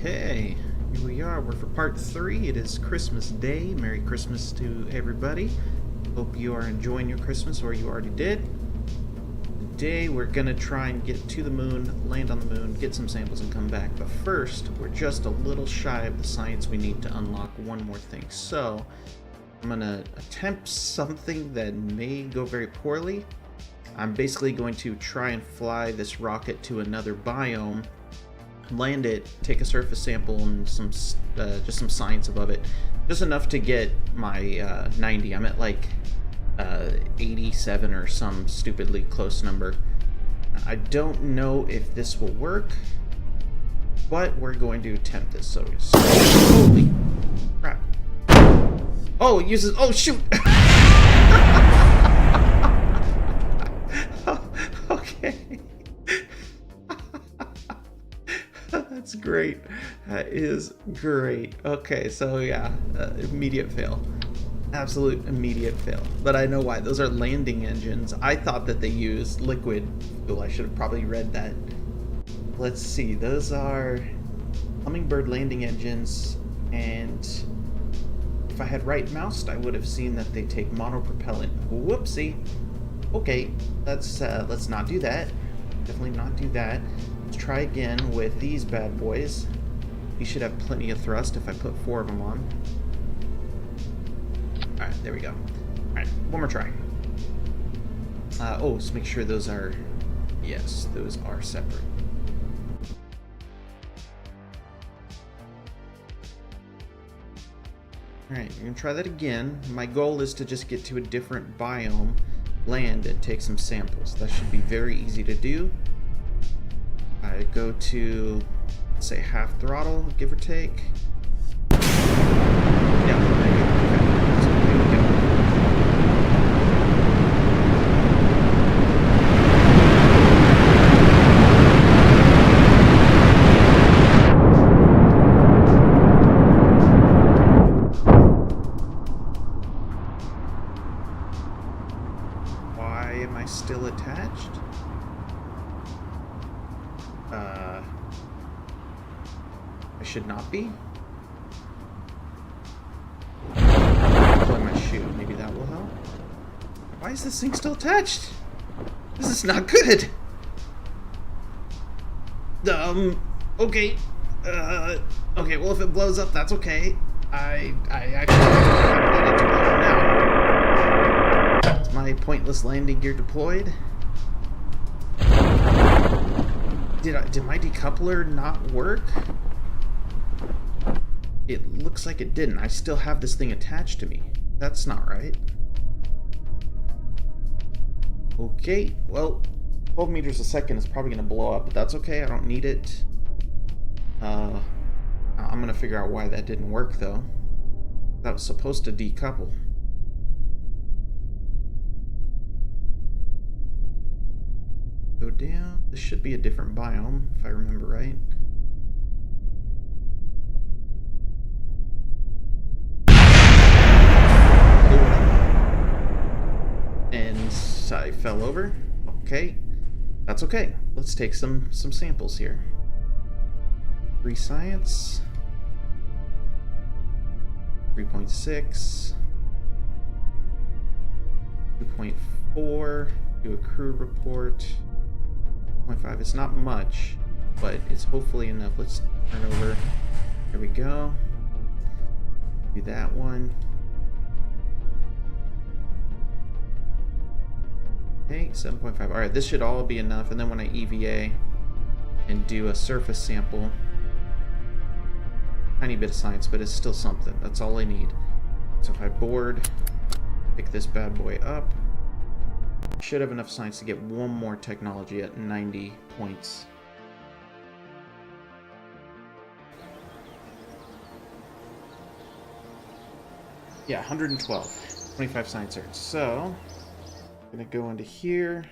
Okay, here we are. We're for part 3. It is Christmas Day. Merry Christmas to everybody. Hope you are enjoying your Christmas, or you already did. Today we're gonna try and get to the moon, land on the moon, get some samples and come back. But first, we're just a little shy of the science we need to unlock one more thing. So, I'm gonna attempt something that may go very poorly. I'm basically going to try and fly this rocket to another biome, land it, take a surface sample and just some science above it, just enough to get my 90. I'm at like 87 or some stupidly close number. I don't know if this will work, but we're going to attempt this. So holy crap! Oh, it uses. Oh shoot! Okay. That's great. That is great. Okay, so yeah, immediate fail. Absolute immediate fail. But I know why. Those are landing engines. I thought that they used liquid fuel. I should have probably read that. Let's see. Those are Hummingbird landing engines, and if I had right moused, I would have seen that they take monopropellant. Whoopsie. Okay, let's not do that. Definitely not do that. Let's try again with these bad boys. These should have plenty of thrust if I put 4 of them on. Alright, there we go. Alright, one more try. Oh, let's make sure those are... Yes, those are separate. Alright, I'm going to try that again. My goal is to just get to a different biome, land, and take some samples. That should be very easy to do. I go to, let's say, half throttle, give or take. Yeah, there you go. Okay. So here we go. Why am I still attached? I should not be. Deploy my shoe. Maybe that will help. Why is this thing still attached? This is not good. Okay. Okay. Well, if it blows up, that's okay. I actually need it to blow up now. Is my pointless landing gear deployed? Did my decoupler not work? It looks like it didn't. I still have this thing attached to me. That's not right. Okay, well, 12 meters a second is probably going to blow up, but that's okay. I don't need it. I'm going to figure out why that didn't work, though. That was supposed to decouple. Go down. This should be a different biome, if I remember right. And I fell over. Okay. That's okay. Let's take some samples here. Free science. 3.6. 2.4. Do a crew report. 0.5. It's not much, but it's hopefully enough. Let's turn over. There we go. Do that one. Okay, 7.5. Alright, this should all be enough. And then when I EVA and do a surface sample, tiny bit of science, but it's still something. That's all I need. So if I board, pick this bad boy up, should have enough science to get one more technology at 90 points. Yeah, 112. 25 science earned. So, I'm gonna go into here.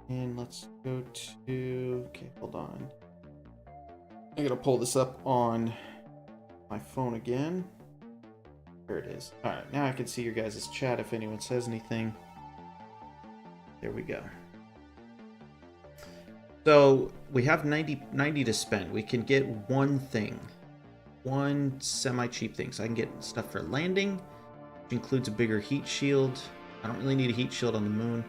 And let's go to... Okay, hold on. I'm gonna pull this up on my phone again. There it is. Alright, now I can see your guys' chat if anyone says anything. There we go. So we have 90 to spend. We can get one thing. One semi-cheap thing. So I can get stuff for landing, which includes a bigger heat shield. I don't really need a heat shield on the moon.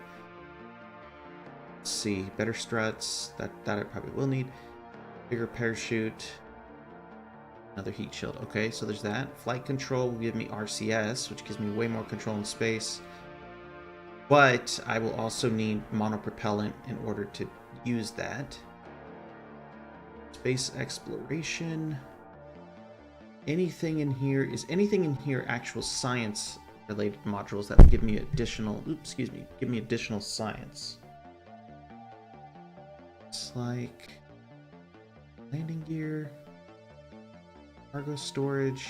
Let's see. Better struts. That I probably will need. Bigger parachute. Another heat shield. Okay, so there's that. Flight control will give me RCS, which gives me way more control in space. But I will also need monopropellant in order to use that. Space exploration. Anything in here actual science related modules that will give me additional, give me additional science. It's like landing gear, cargo storage,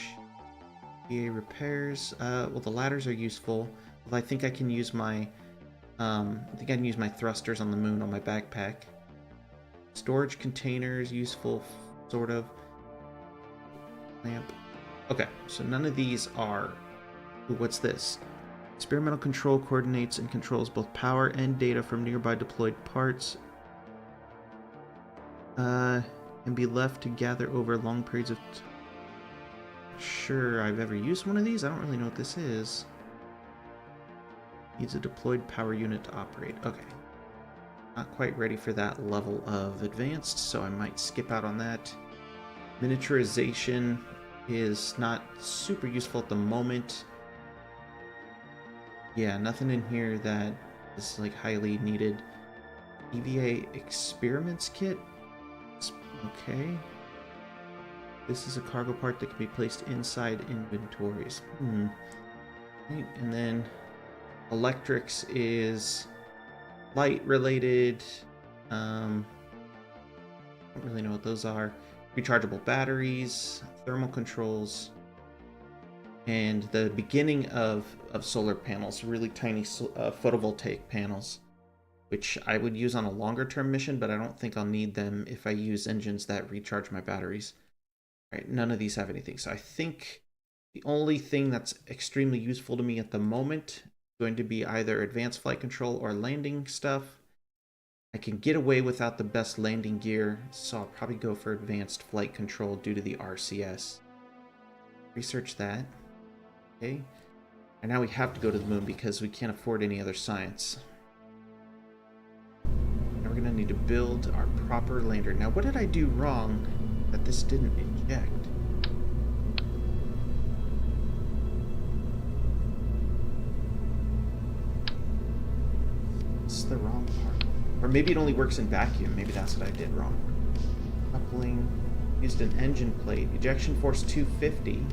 EA repairs. Well, the ladders are useful. Well, I think I can use my thrusters on the moon on my backpack. Storage containers, useful, sort of. Lamp. Okay, so none of these are... Ooh, what's this? Experimental control coordinates and controls both power and data from nearby deployed parts. Can be left to gather over long periods of... Sure, I've ever used one of these? I don't really know what this is. Needs a deployed power unit to operate. Okay. Not quite ready for that level of advanced, so I might skip out on that. Miniaturization is not super useful at the moment. Yeah, nothing in here that is like highly needed. EVA experiments kit. Okay. This is a cargo part that can be placed inside inventories. Right, and then electrics is light related. I don't really know what those are. Rechargeable batteries, thermal controls, and the beginning of solar panels, really tiny photovoltaic panels, which I would use on a longer term mission, but I don't think I'll need them if I use engines that recharge my batteries. All right, none of these have anything, so I think the only thing that's extremely useful to me at the moment is going to be either advanced flight control or landing stuff. I can get away without the best landing gear, so I'll probably go for advanced flight control due to the RCS. Research that. Okay. And now we have to go to the moon because we can't afford any other science. Now we're going to need to build our proper lander. Now, what did I do wrong that this didn't inject? This is the wrong part. Or maybe it only works in vacuum. Maybe that's what I did wrong. Coupling. Used an engine plate. Ejection force 250.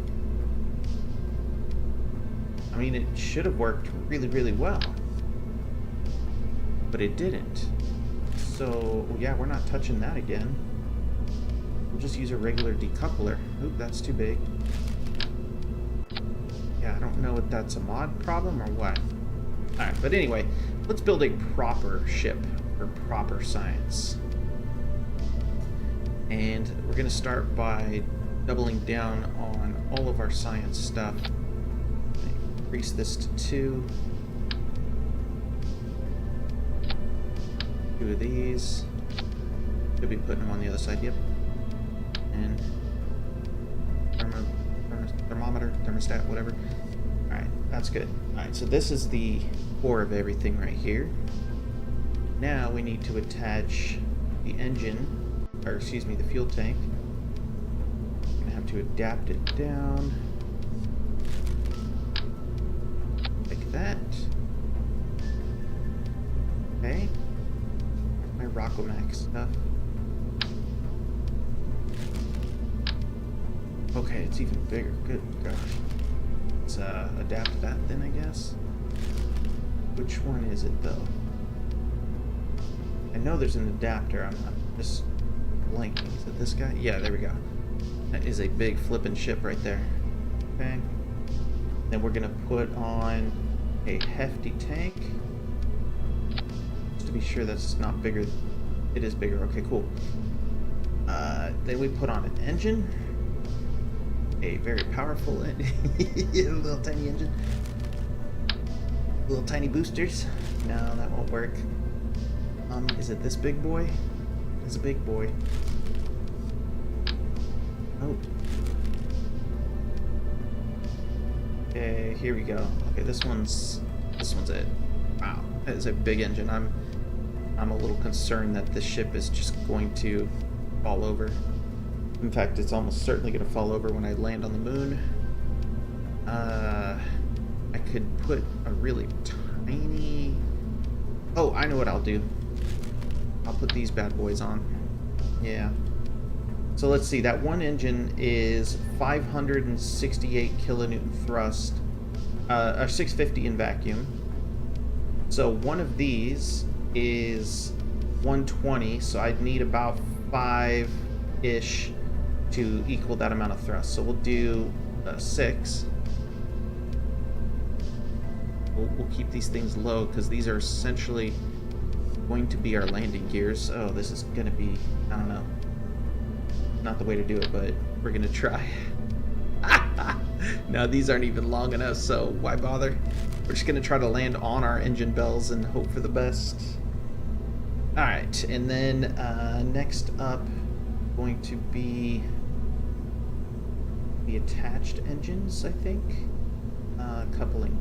I mean, it should have worked really, really well. But it didn't. So, yeah, we're not touching that again. We'll just use a regular decoupler. Oop, that's too big. Yeah, I don't know if that's a mod problem or what. Alright, but anyway, let's build a proper ship for proper science. And we're going to start by doubling down on all of our science stuff. Increase this to 2. 2 of these. Should be putting them on the other side, yep. And thermometer, thermostat, whatever. Alright, that's good. Alright, so this is the core of everything right here. Now we need to attach the engine, or excuse me, the fuel tank. I'm gonna have to adapt it down. Like that. Okay. My Rockomax stuff. Okay, it's even bigger. Good gosh. Let's adapt that then, I guess. Which one is it, though? I know there's an adapter. I'm just blanking. Is it this guy? Yeah, there we go. That is a big flippin' ship right there. Okay. Then we're going to put on a hefty tank. Just to be sure that's not bigger. It is bigger. Okay, cool. Then we put on an engine. A very powerful little tiny engine. Little tiny boosters. No, that won't work. Is it this big boy? It's a big boy. Oh. Okay, here we go. Okay, this one's it. Wow, that is a big engine. I'm a little concerned that this ship is just going to fall over. In fact, it's almost certainly going to fall over when I land on the moon. I could put a really tiny... Oh, I know what I'll do. I'll put these bad boys on. Yeah. So let's see, that one engine is 568 kilonewton thrust, or 650 in vacuum. So one of these is 120, so I'd need about 5-ish to equal that amount of thrust. So we'll do 6. We'll keep these things low because these are essentially going to be our landing gears. Oh, this is going to be, I don't know, not the way to do it, but we're going to try. No, these aren't even long enough, so why bother? We're just going to try to land on our engine bells and hope for the best. Alright, and then next up going to be the attached engines, I think. Coupling.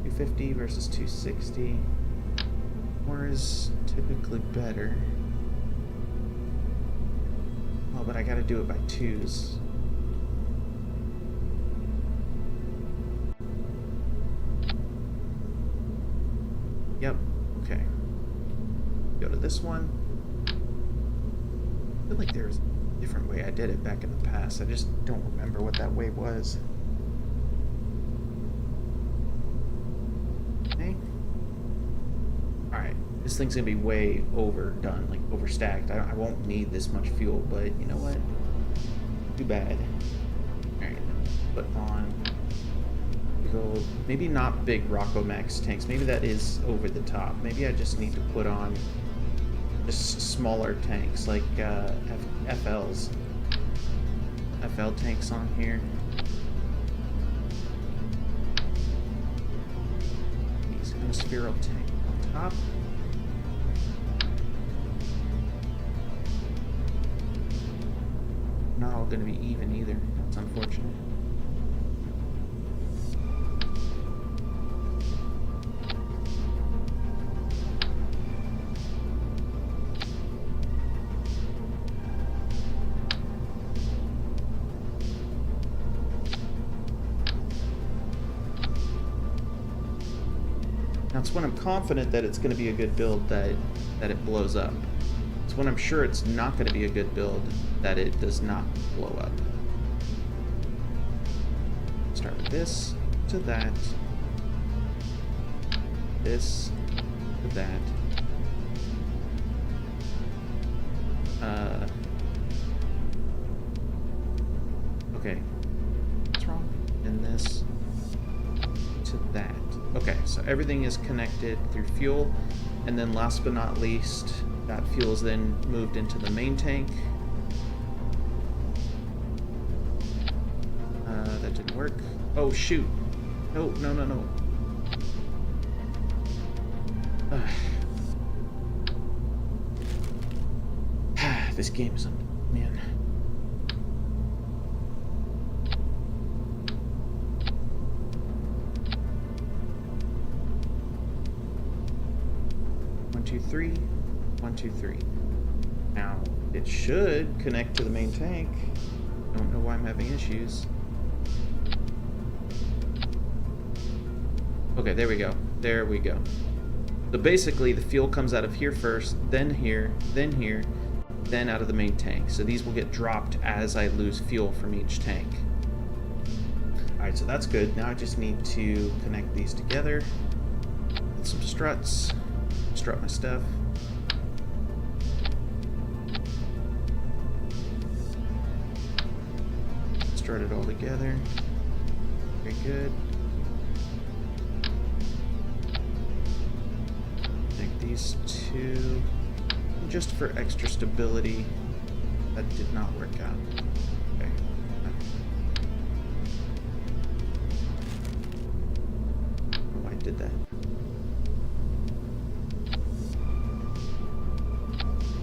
250 versus 260. More is typically better. Oh, but I gotta do it by 2s. Yep, okay. Go to this one. I feel like there's a different way I did it back in the past. I just don't remember what that way was. Okay. Alright, this thing's gonna be way overdone, like overstacked. I won't need this much fuel, but you know what? Too bad. Alright, put on... Go, maybe not big Rockomax tanks. Maybe that is over the top. Maybe I just need to put on just smaller tanks like FLs. FL tanks on here. These hemispherical tank on top. Not all going to be even either. That's unfortunate. It's when I'm confident that it's going to be a good build that it blows up. It's when I'm sure it's not going to be a good build that it does not blow up. Start with this to that. This to that. Okay. What's wrong? And this to that. Okay, so everything is connected through fuel, and then last but not least, that fuel is then moved into the main tank. That didn't work. Oh shoot! No, no, no, no. This game is man. Two, three. 1, 2, 3. Now it should connect to the main tank. Don't know why I'm having issues. Okay, there we go. There we go. So basically the fuel comes out of here first, then here, then out of the main tank. So these will get dropped as I lose fuel from each tank. Alright, so that's good. Now I just need to connect these together with some struts. Strut my stuff. Strut it all together. Very good. Connect these two. And just for extra stability, that did not work out. Okay. Oh, I did that.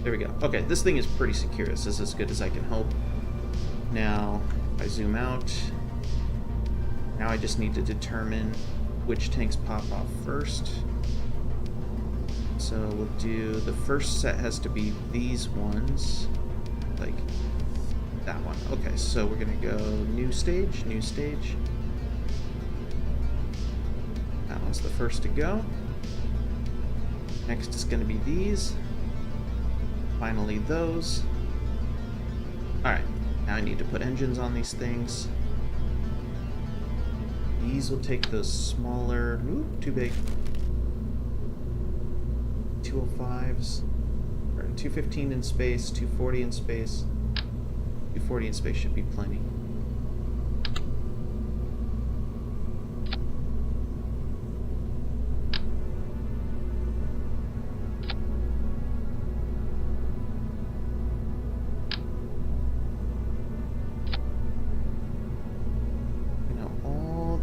There we go. Okay, this thing is pretty secure. This is as good as I can hope. Now, if I zoom out, now I just need to determine which tanks pop off first. So we'll do, the first set has to be these ones, like that one. Okay, so we're gonna go new stage, new stage. That one's the first to go. Next is gonna be these. Finally those. Alright, now I need to put engines on these things. These will take those smaller, ooh, too big. 205s, or 215 in space, 240 in space. 240 in space should be plenty.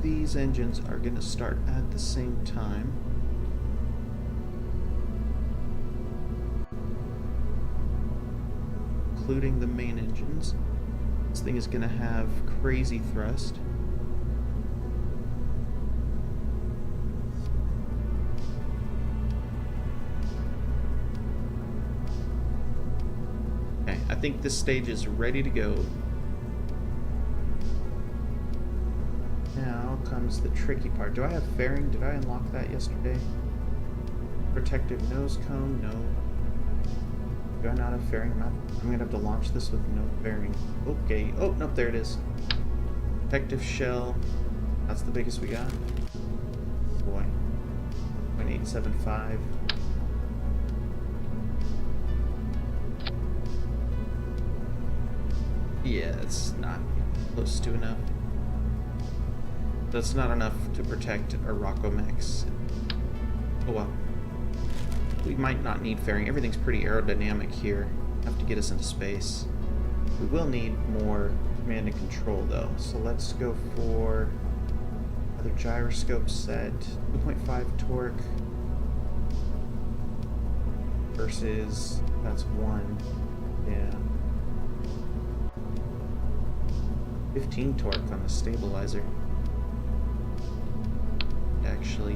These engines are going to start at the same time. Including the main engines. This thing is going to have crazy thrust. Okay, I think this stage is ready to go. Now comes the tricky part. Do I have fairing? Did I unlock that yesterday? Protective nose cone? No. Do I not have fairing? I'm gonna have to launch this with no fairing. Okay. Oh, nope, there it is. Protective shell. That's the biggest we got. Boy. 0.875. Yeah, it's not close to enough. That's not enough to protect a Rockomex. Oh well. We might not need fairing. Everything's pretty aerodynamic here. Enough to get us into space. We will need more command and control though. So let's go for another gyroscope set. 2.5 torque versus, that's 1. Yeah. 15 torque on the stabilizer. Actually,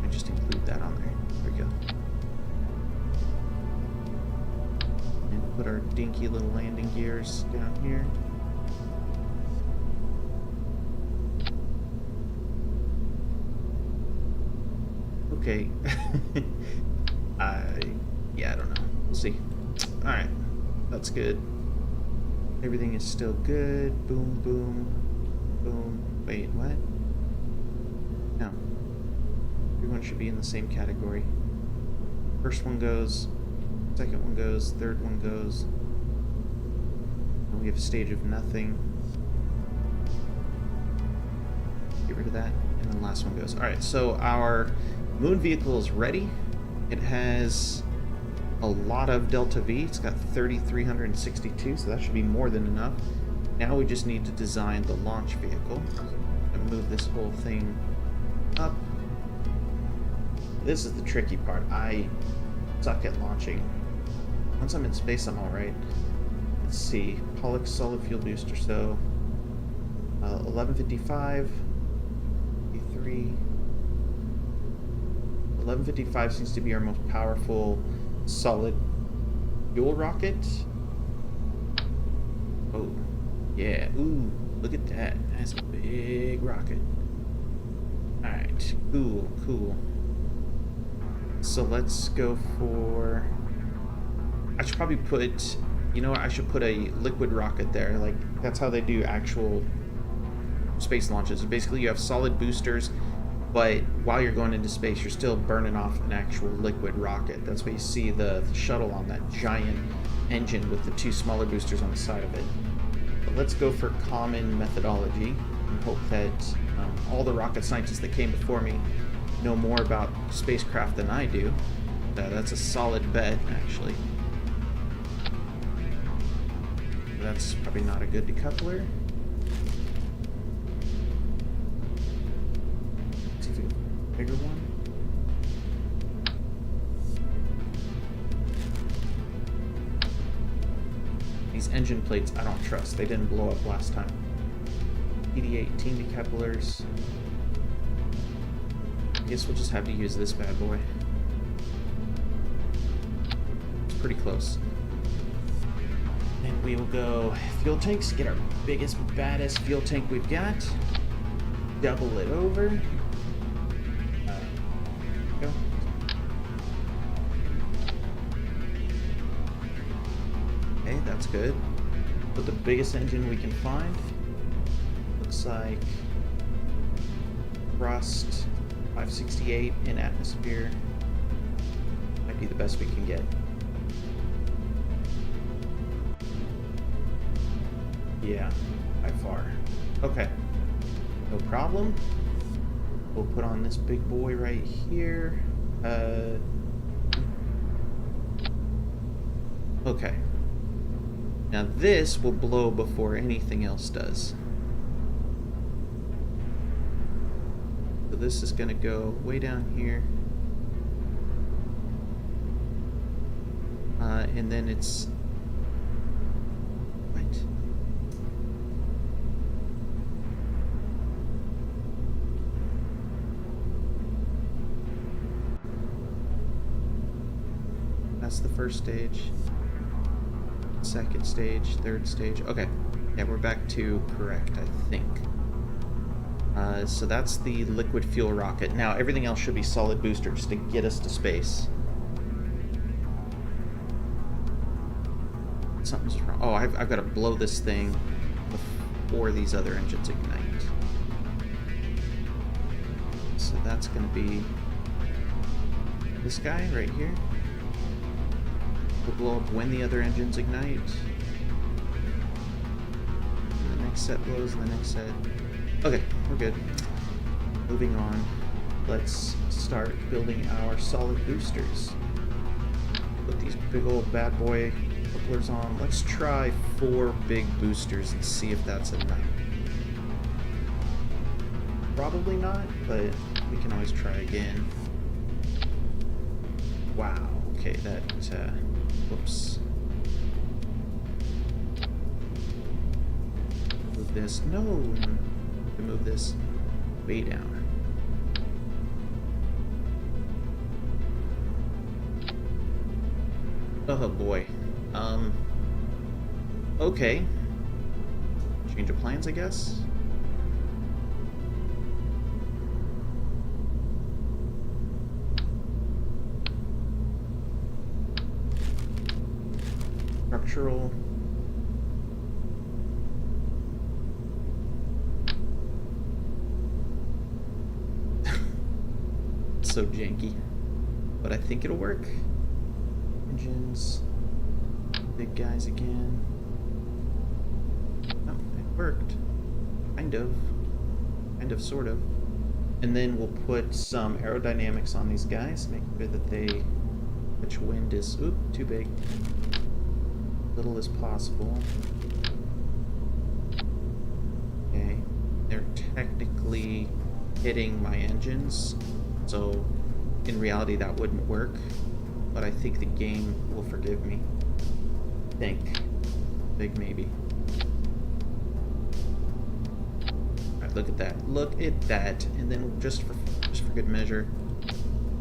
I just include that on there. There we go. And put our dinky little landing gears down here. Okay. Yeah, I don't know. We'll see. Alright. That's good. Everything is still good. Boom, boom. Boom. Wait, what? No. Everyone should be in the same category. First one goes. Second one goes. Third one goes. And we have a stage of nothing. Get rid of that. And then last one goes. Alright, so our moon vehicle is ready. It has a lot of Delta V. It's got 3,362, so that should be more than enough. Now we just need to design the launch vehicle. And move this whole thing up. This is the tricky part. I suck at launching. Once I'm in space, I'm alright. Let's see. Pollux solid fuel booster. So 1155, 53. 1155 seems to be our most powerful solid fuel rocket. Oh, yeah. Ooh, look at that. That's a big rocket. Alright, cool, cool. So let's go for... I should probably put... You know what? I should put a liquid rocket there. Like, that's how they do actual space launches. Basically, you have solid boosters, but while you're going into space, you're still burning off an actual liquid rocket. That's why you see the shuttle on that giant engine with the two smaller boosters on the side of it. But let's go for common methodology and hope that all the rocket scientists that came before me know more about spacecraft than I do. That's a solid bet, actually. That's probably not a good decoupler. Let's see if we can bigger one. these engine plates I don't trust. They didn't blow up last time. PD-18 decouplers. I guess we'll just have to use this bad boy. It's pretty close. And we will go fuel tanks, get our biggest, baddest fuel tank we've got. Double it over. Go. Okay, that's good. Put the biggest engine we can find. Looks like Frost 568 in atmosphere. Might be the best we can get. Yeah, by far. Okay, no problem. We'll put on this big boy right here. Okay. Now this will blow before anything else does. So this is gonna go way down here. And then it's... What? That's the first stage. Second stage, third stage. Okay. Yeah, we're back to correct, I think. So that's the liquid fuel rocket. Now, everything else should be solid boosters to get us to space. Something's wrong. Oh, I've got to blow this thing before these other engines ignite. So that's going to be this guy right here. Will blow up when the other engines ignite. And the next set blows, and the next set... Okay, we're good. Moving on. Let's start building our solid boosters. Put these big old bad boy couplers on. Let's try 4 big boosters and see if that's enough. Probably not, but we can always try again. Wow, okay, that... Whoops. Move this. No! To move this way down. Oh boy. Okay. Change of plans, I guess? Structural. So janky, but I think it'll work. Engines, big guys again. Oh, it worked. Kind of, sort of. And then we'll put some aerodynamics on these guys, make sure that they catch wind is too big. Little as possible. Okay, they're technically hitting my engines, so in reality that wouldn't work, but I think the game will forgive me. Think. Big maybe. Alright, look at that. Look at that. And then just for good measure,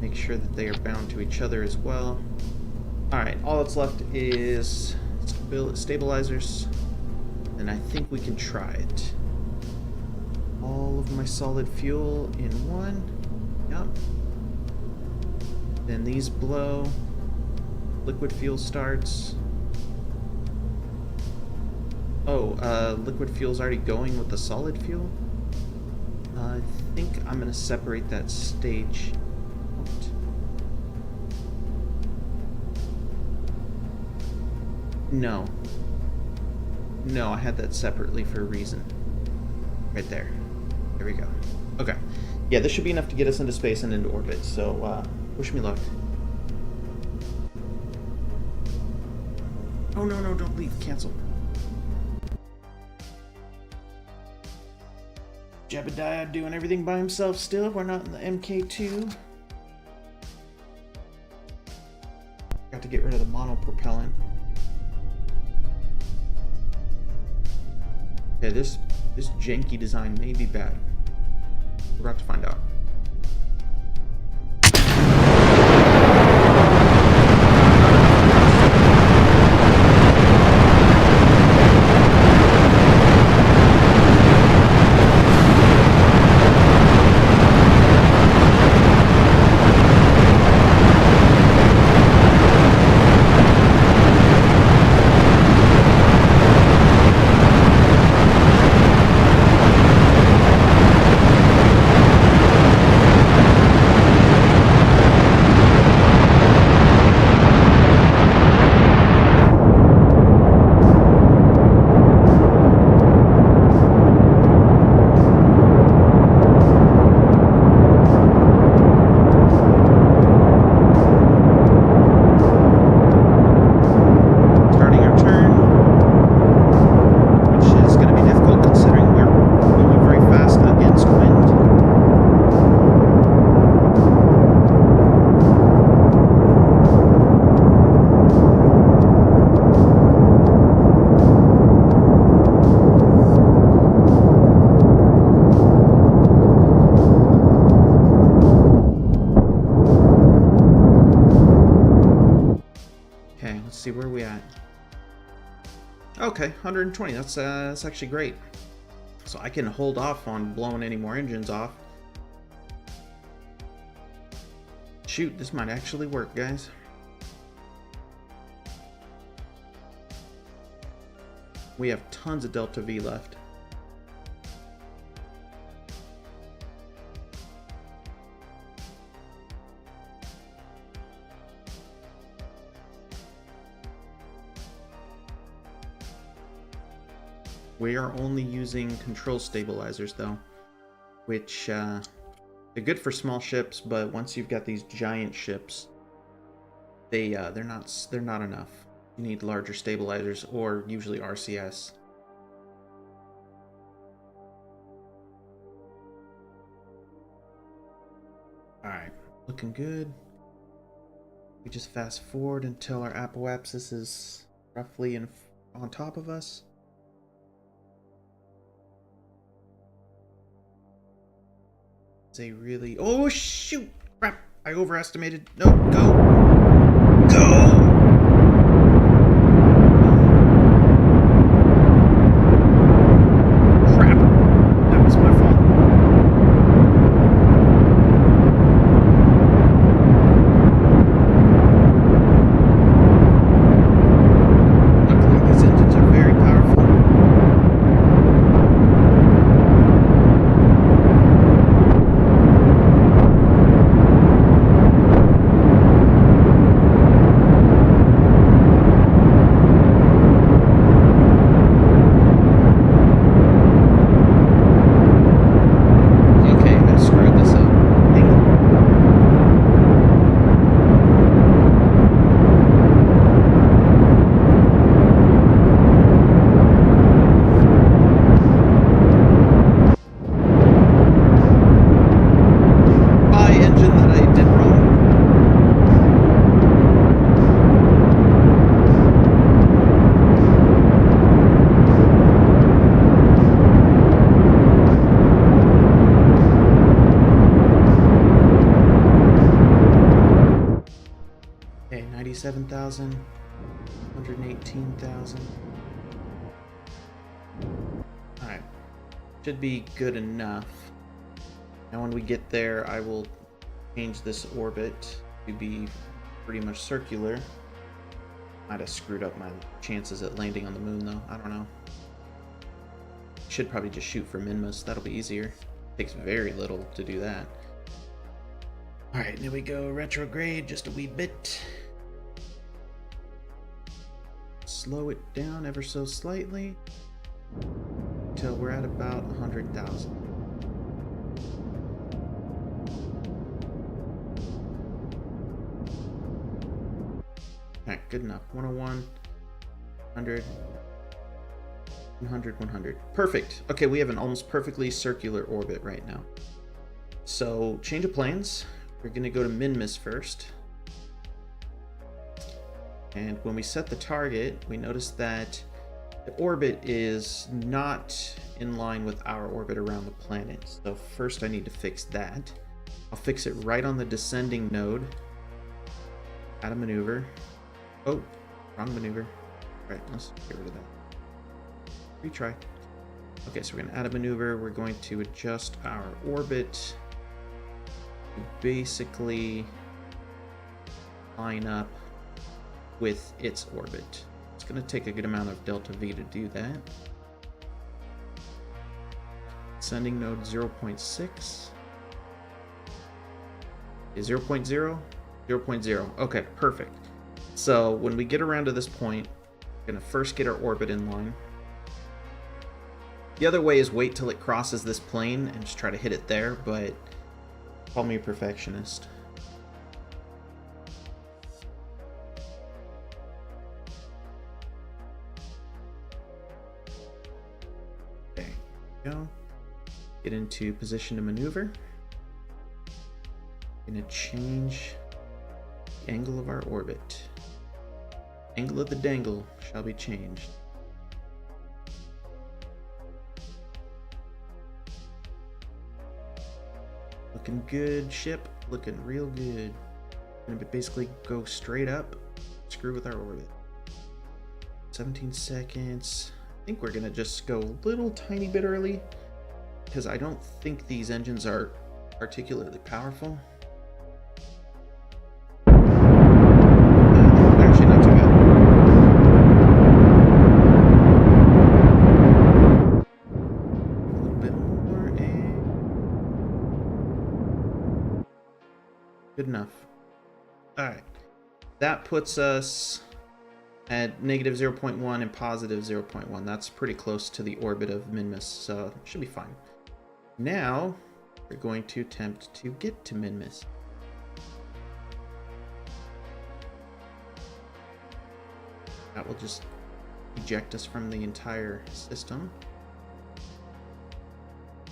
make sure that they are bound to each other as well. Alright, all that's left is stabilizers, and I think we can try it. All of my solid fuel in one. Yep. Then these blow. Liquid fuel starts. Oh, liquid fuel's already going with the solid fuel. I think I'm gonna separate that stage. No. No, I had that separately for a reason. Right there. There we go. Okay. Yeah, this should be enough to get us into space and into orbit, so, wish me luck. Oh, no, don't leave. Cancel. Jebediah doing everything by himself still. We're not in the MK2. Got to get rid of the monopropellant. Yeah, this janky design may be bad. We're about to find out. See where we at. Okay, 120. That's actually great. So I can hold off on blowing any more engines off. Shoot, this might actually work, guys. We have tons of Delta V left. We are only using control stabilizers though, which they're good for small ships, but once you've got these giant ships, they're not enough. You need larger stabilizers or usually RCS. All right, looking good. We just fast forward until our apoapsis is roughly on top of us. They really... Oh, shoot! Crap! I overestimated. No, go! Go! Crap! That was my fault. Luckily, these engines are very powerful. Okay, 97,000, 118,000. Alright, should be good enough. Now when we get there, I will change this orbit to be pretty much circular. Might have screwed up my chances at landing on the moon though, I don't know. Should probably just shoot for Minmus, that'll be easier. Takes very little to do that. Alright, there we go, retrograde just a wee bit. Slow it down ever so slightly until we're at about 100,000. Alright, good enough. 101, 100, 100, 100. Perfect. Okay, we have an almost perfectly circular orbit right now. So, change of plans. We're going to go to Minmus first. And when we set the target, we notice that The orbit is not in line with our orbit around the planet. So first I need to fix that. I'll fix it right on the descending node. Add a maneuver. Oh, wrong maneuver. All right, let's get rid of that. Retry. Okay, so we're going to add a maneuver. We're going to adjust our orbit to basically line up with its orbit. It's going to take a good amount of delta V to do that. Sending node 0.6. Is 0.0? 0.0. Okay, perfect. So when we get around to this point, we're going to first get our orbit in line. The other way is wait till it crosses this plane and just try to hit it there, but call me a perfectionist. Okay, go. Get into position to maneuver. Gonna change the angle of our orbit. Angle of the dangle shall be changed. Looking good, ship. Looking real good. Gonna basically go straight up, screw with our orbit. 17 seconds. I think we're gonna just go a little tiny bit early because I don't think these engines are particularly powerful. Actually, not too bad. A little bit more and good enough. All right, that puts us at negative 0.1 and positive 0.1. That's pretty close to the orbit of Minmus, so it should be fine. Now we're going to attempt to get to Minmus. That will just eject us from the entire system.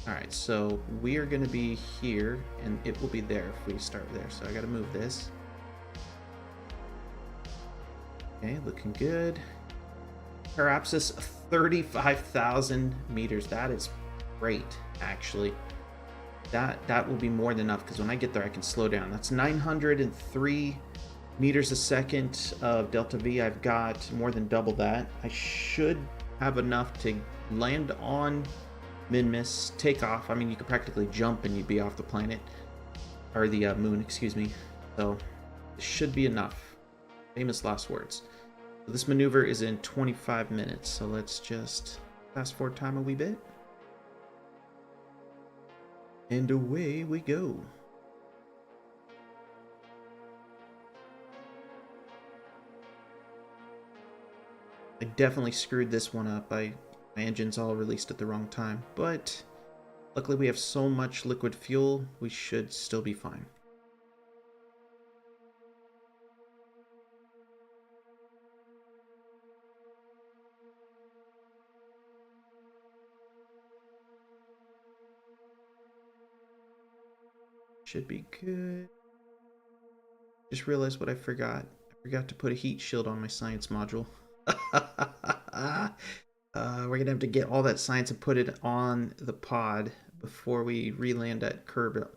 Alright, so we are going to be here, and it will be there if we start there. So I got to move this. Okay, looking good. Parapsis 35,000 meters. That is great, actually. That will be more than enough, because when I get there I can slow down. That's 903 meters a second of delta V. I've got more than double that. I should have enough to land on Minmus, take off. I mean, you could practically jump and you'd be off the planet, or the moon, excuse me. So it should be enough. Famous last words. So this maneuver is in 25 minutes, so let's just fast forward time a wee bit. And away we go. I definitely screwed this one up. My engine's all released at the wrong time, but luckily we have so much liquid fuel, we should still be fine. Should be good. Just realized what I forgot. I forgot to put a heat shield on my science module. We're gonna have to get all that science and put it on the pod before we re-land at Kerbal.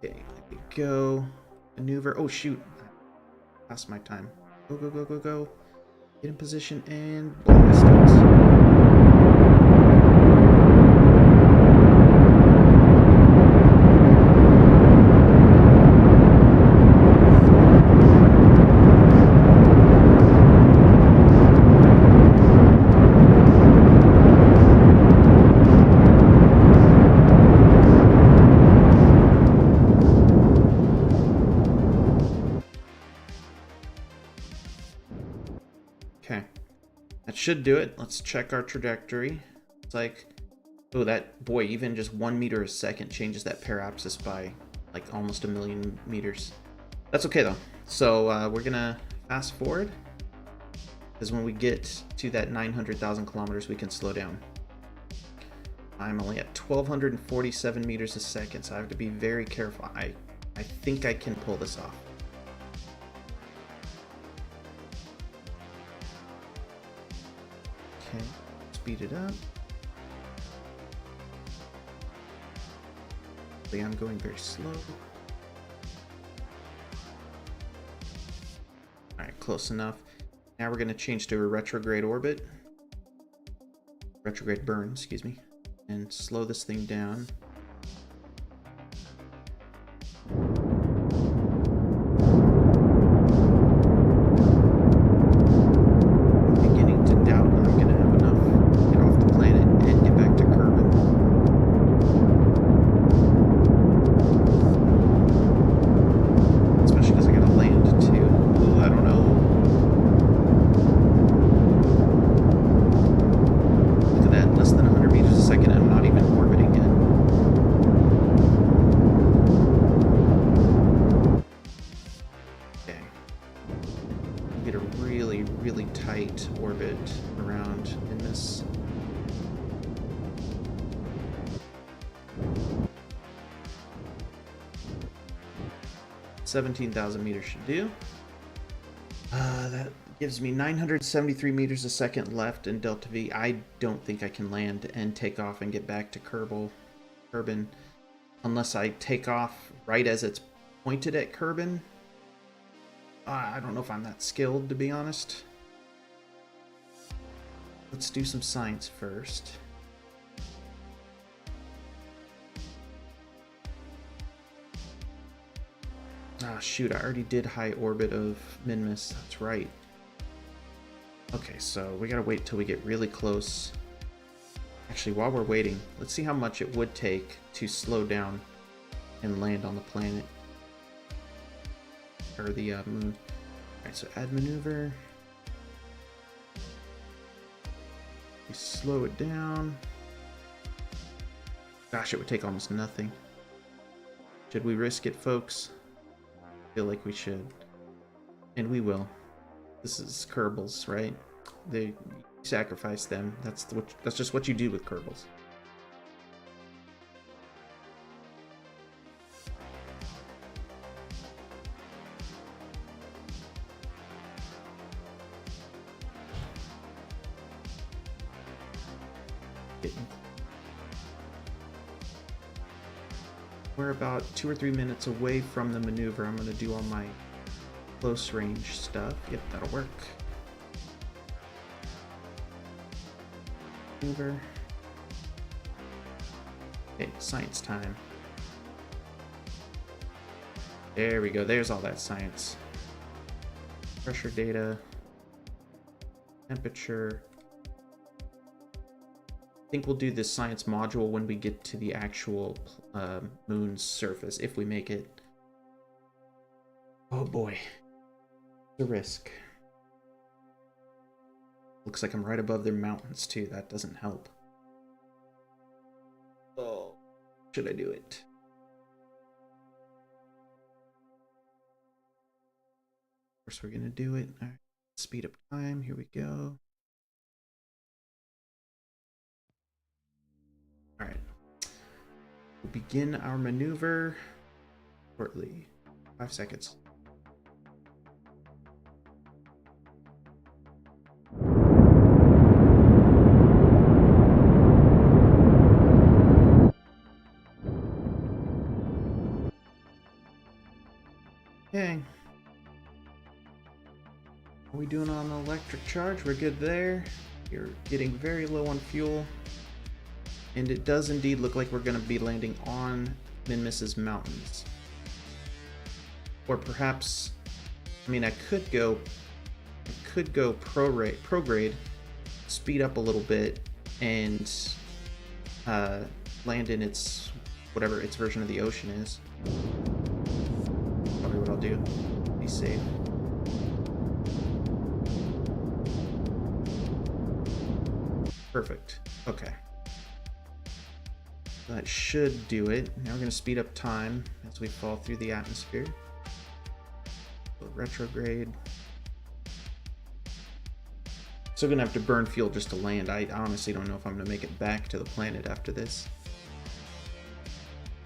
Okay, let me go. Maneuver. Oh shoot! Past my time. Go, go, go, go, go. Get in position and blast it. Okay, that should do it. Let's check our trajectory. It's like, oh, that, boy, even just 1 meter a second changes that parapsis by like almost 1 million meters. That's okay though. So we're gonna fast forward, because when we get to that 900,000 kilometers, we can slow down. I'm only at 1,247 meters a second, so I have to be very careful. I think I can pull this off. speed it up. I'm going very slow. Alright, close enough. Now we're going to change to a retrograde orbit. Retrograde burn, excuse me. And slow this thing down. Really tight orbit around in this. $17,000 meters should do. That gives me 973 meters a second left in Delta V. I don't think I can land and take off and get back to Kerbal, unless I take off right as it's pointed at Kerbal. I don't know if I'm that skilled, to be honest. Let's do some science first. Ah, shoot, I already did high orbit of Minmus. That's right. Okay, so we gotta wait till we get really close. Actually, while we're waiting, let's see how much it would take to slow down and land on the planet. Or the moon. Alright, so add maneuver. We slow it down. Gosh, it would take almost nothing. Should we risk it, folks? I feel like we should. And we will. This is Kerbals, right? They sacrifice them. That's just what you do with Kerbals. We're about 2 or 3 minutes away from the maneuver. I'm going to do all my close range stuff. Yep, that'll work. Maneuver. Okay, science time. There we go. There's all that science. Pressure data. Temperature. I think we'll do this science module when we get to the actual moon's surface, if we make it. Oh boy. It's a risk. Looks like I'm right above their mountains too. That doesn't help. Oh, should I do it? Of course we're gonna do it. All right. Speed up time. Here we go. All right. We'll begin our maneuver shortly. 5 seconds. Okay. What are we doing on the electric charge? We're good there. You're getting very low on fuel. And it does indeed look like we're going to be landing on Minmus's mountains. Or perhaps, I mean, I could go prograde, speed up a little bit, and land in its, whatever its version of the ocean is. Probably what I'll do. Be safe. Perfect. Okay. That should do it. Now we're going to speed up time as we fall through the atmosphere. So retrograde. Still going to have to burn fuel just to land. I honestly don't know if I'm going to make it back to the planet after this.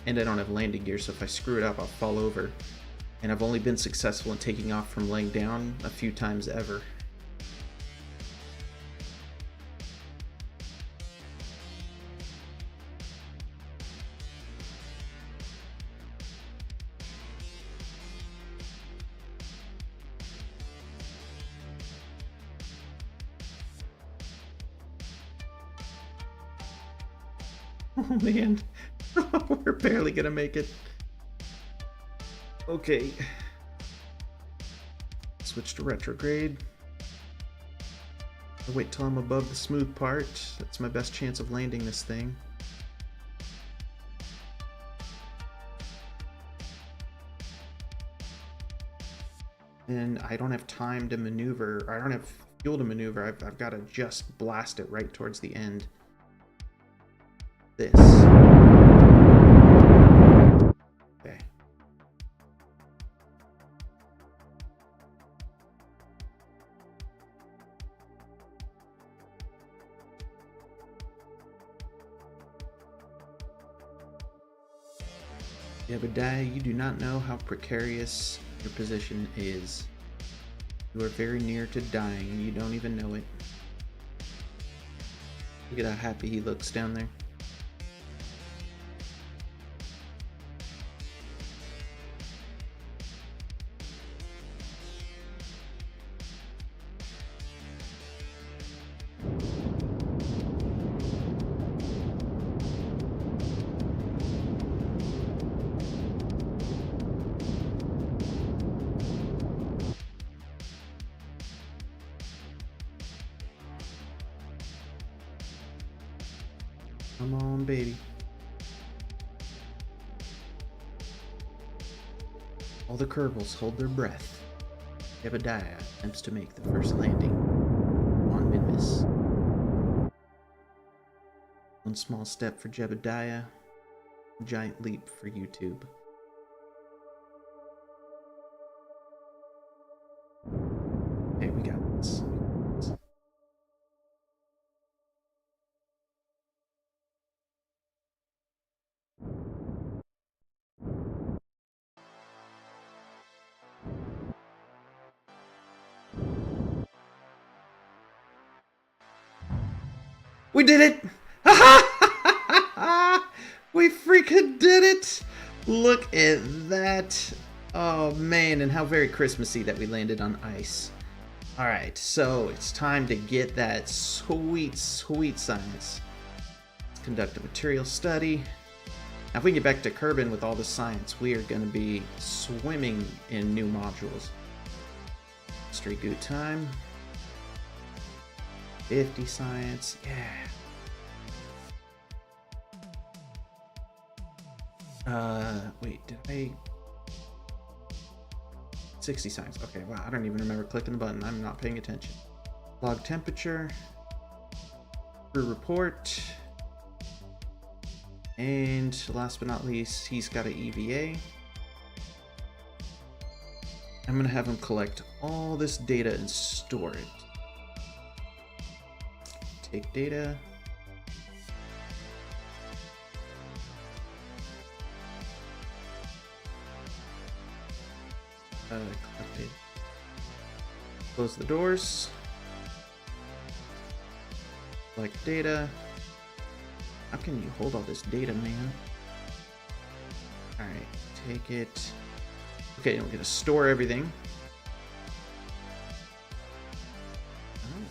And I don't have landing gear, so if I screw it up, I'll fall over. And I've only been successful in taking off from laying down a few times ever. Oh man, we're barely gonna make it. Okay. Switch to retrograde. I'll wait till I'm above the smooth part. That's my best chance of landing this thing. And I don't have time to maneuver. I don't have fuel to maneuver. I've got to just blast it right towards the end. This. Okay. Jebediah, you do not know how precarious your position is. You are very near to dying and you don't even know it. Look at how happy he looks down there. Come on, baby. All the Kerbals hold their breath. Jebediah attempts to make the first landing on Minmus. One small step for Jebediah, a giant leap for YouTube. Hey, we got this. We did it! We freaking did it! Look at that. Oh man, and how very Christmassy that we landed on ice. Alright, so it's time to get that sweet, sweet science. Let's conduct a material study. Now if we get back to Kerbal with all the science, we are going to be swimming in new modules. History good time. 50 science, yeah. Wait, did I... 60 science, okay, wow, I don't even remember clicking the button, I'm not paying attention. Log temperature, crew report, and last but not least, he's got an EVA. I'm gonna have him collect all this data and store it. Take data. Collect it. Close the doors. Collect data. How can you hold all this data, man? Alright, take it. Okay, we're gonna store everything.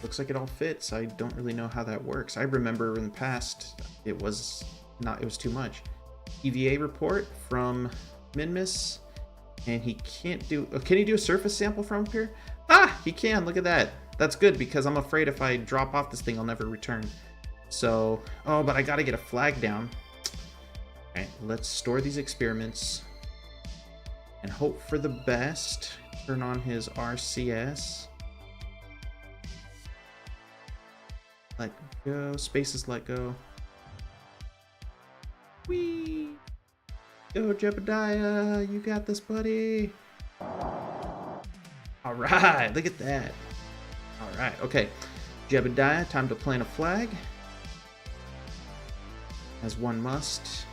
Looks like it all fits. I don't really know how that works. I remember in the past it was too much. EVA report from Minmus, and he can't do. Oh, can he do a surface sample from up here? Ah, he can. Look at that. That's good because I'm afraid if I drop off this thing, I'll never return. So, oh, but I gotta get a flag down. All right, let's store these experiments and hope for the best. Turn on his RCS. Let go. Spaces let go. Whee! Go, Jebediah! You got this, buddy! Alright, look at that. Alright, okay. Jebediah, time to plant a flag. As one must.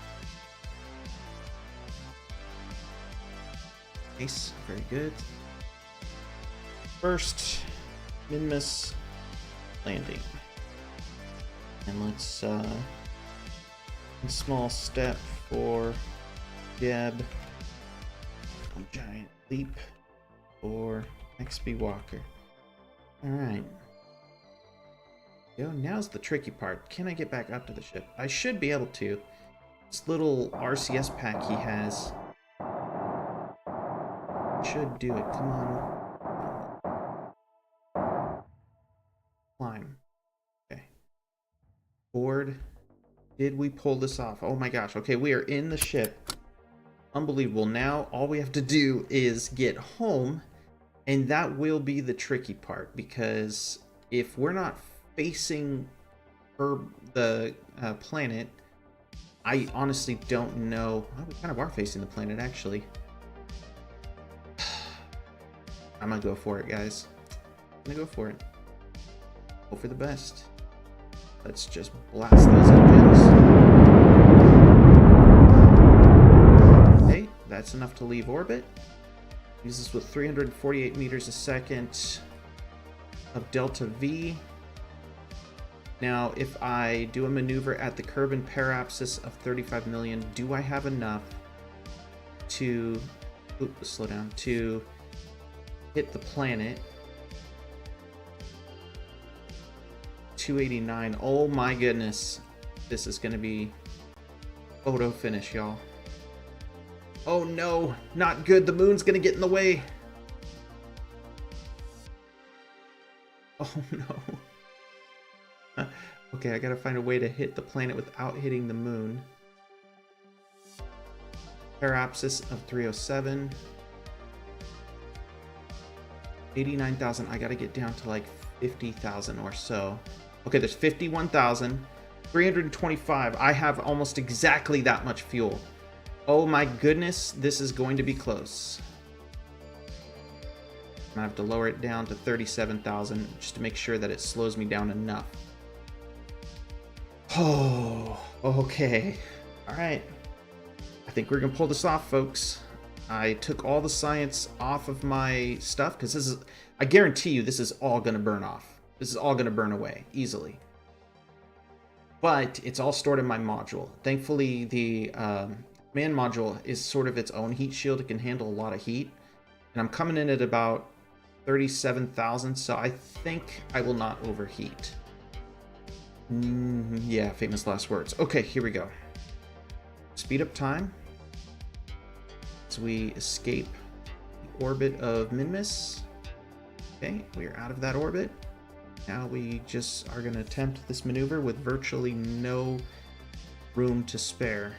Nice, very good. First, Minmus landing. And let's, a small step for Jeb. A giant leap for XB Walker. Alright. Yo, now's the tricky part. Can I get back up to the ship? I should be able to. This little RCS pack he has should do it. Come on. Climb. Okay. Board. Did we pull this off? Oh my gosh. Okay, we are in the ship. Unbelievable. Now all we have to do is get home, and that will be the tricky part, because if we're not facing the planet, I honestly don't know. Well, we kind of are facing the planet, actually. I'm gonna go for it, guys. I'm gonna go for it. Hope for the best. Let's just blast those engines. Okay, that's enough to leave orbit. Use this with 348 meters a second of delta V. Now, if I do a maneuver at the Kerbal parapsis of 35 million, do I have enough to slow down, to hit the planet? 289. Oh my goodness. This is going to be photo finish, y'all. Oh no, not good. The moon's going to get in the way. Oh no. Okay, I gotta find a way to hit the planet without hitting the moon. Parapsis of 307. 89,000. I gotta get down to like 50,000 or so. Okay, there's 51,000. 325. I have almost exactly that much fuel. Oh my goodness, this is going to be close. I have to lower it down to 37,000 just to make sure that it slows me down enough. Oh, okay. All right. I think we're going to pull this off, folks. I took all the science off of my stuff because this is, I guarantee you, this is all going to burn off. This is all going to burn away easily. But it's all stored in my module. Thankfully, the man module is sort of its own heat shield. It can handle a lot of heat. And I'm coming in at about 37,000, so I think I will not overheat. Yeah, famous last words. Okay, here we go. Speed up time as we escape the orbit of Minmus. Okay, we are out of that orbit. Now we just are going to attempt this maneuver with virtually no room to spare.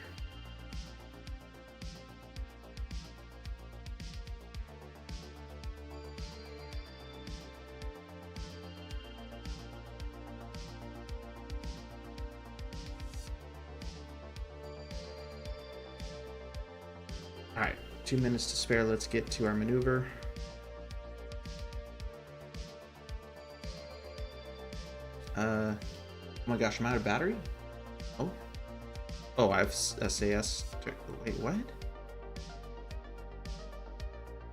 Alright, 2 minutes to spare. Let's get to our maneuver. Oh my gosh, I'm out of battery? Oh. Oh, I have SAS. Wait, what?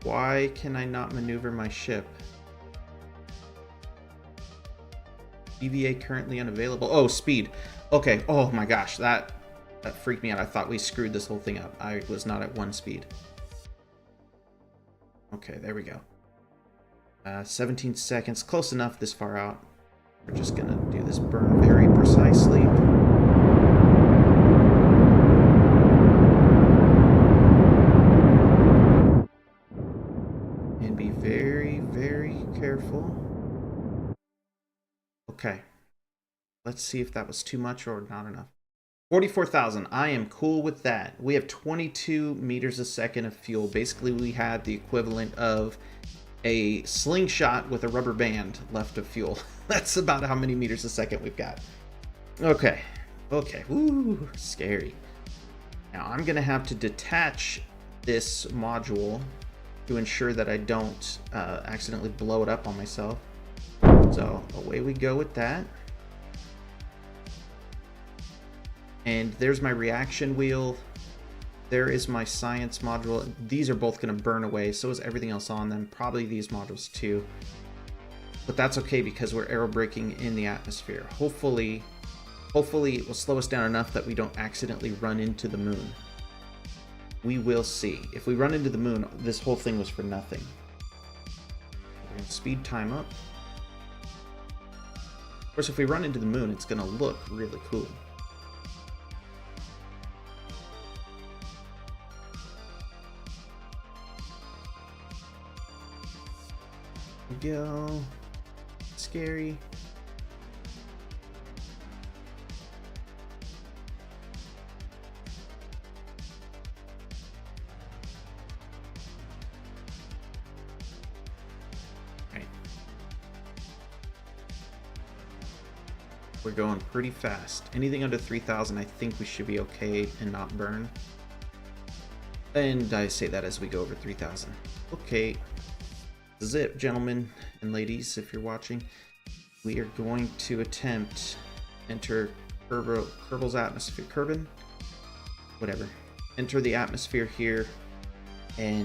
Why can I not maneuver my ship? EVA currently unavailable. Oh, speed. Okay. Oh my gosh, that freaked me out. I thought we screwed this whole thing up. I was not at 1 speed. Okay, there we go. 17 seconds. Close enough this far out. We're just gonna do this burn very precisely. And be very, very careful. Okay. Let's see if that was too much or not enough. 44,000. I am cool with that. We have 22 meters a second of fuel. Basically, we had the equivalent of a slingshot with a rubber band left of fuel. That's about how many meters a second we've got. Okay. Okay. Woo, scary. Now, I'm going to have to detach this module to ensure that I don't accidentally blow it up on myself. So, away we go with that. And there's my reaction wheel. There is my science module. These are both going to burn away. So is everything else on them. Probably these modules too. But that's okay because we're aerobraking in the atmosphere. Hopefully it will slow us down enough that we don't accidentally run into the moon. We will see. If we run into the moon, this whole thing was for nothing. We're going to speed time up. Of course, if we run into the moon, it's gonna look really cool. There we go. Scary. Alright. We're going pretty fast. Anything under 3,000, I think we should be okay and not burn. And I say that as we go over 3,000. Okay. This is it, gentlemen and ladies, if you're watching. We are going to attempt enter Kerbal's atmosphere. Kerbin? Whatever. Enter the atmosphere here and